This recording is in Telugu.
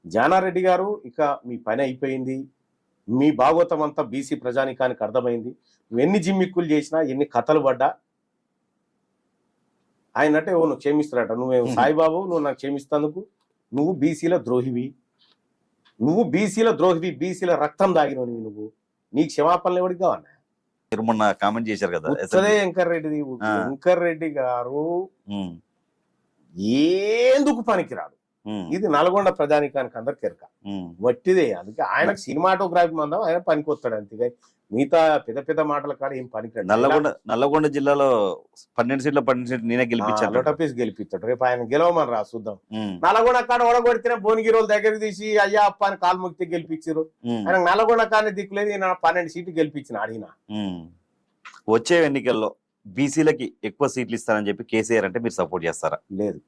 జానారెడ్డి గారు ఇక మీ పని అయిపోయింది, మీ భాగవతం అంతా బీసీ ప్రజానికానికి అర్థమైంది, నువ్వు ఎన్ని జిమ్మిక్కులు చేసినా ఎన్ని కథలు పడ్డా ఆయన అంటే నువ్వు క్షమిస్తాడట, నువ్వేమో సాయిబాబు నువ్వు నాకు క్షమిస్తందుకు, నువ్వు బీసీల ద్రోహివి, నువ్వు బీసీల ద్రోహివి, బీసీల రక్తం దాగినవి, నువ్వు నీకు క్షమాపణలు ఎవరికి కావన్నా? మీరు మొన్న కామెంట్ చేశారు కదా వెంకర్ రెడ్డి గారు ఎందుకు పనికిరాడు, ఇది నల్గొండ ప్రజానికానికి అందరికి ఎరక వట్టిదే. అందుకే ఆయనకు సినిమాటోగ్రఫీ మందం, ఆయన పనికొస్తాడు అంతే, మిగతా పెద్ద పెద్ద మాటల కాడ ఏం పనికిరాడు. నల్లగొండ జిల్లాలో 12 సీట్లు 12 సీట్లు నేనే గెలిపించాను, లోటపీస్ గెలిపిస్తాడు. రేపు ఆయన గెలవమని రా చూద్దాం. నల్గొండ కాడ ఓడగొడితేనే భువనగిరి దగ్గరికి తీసి అయ్యా అప్ప అని కాలు మొక్కితే గెలిపించారు. ఆయన నల్గొండ కానీ దిక్కులేదు, ఈయన 12 సీట్లు గెలిపించిన అడిగిన. వచ్చే ఎన్నికల్లో బీసీలకి ఎక్కువ సీట్లు ఇస్తారని చెప్పి కేసీఆర్ అంటే మీరు సపోర్ట్ చేస్తారా? లేదు.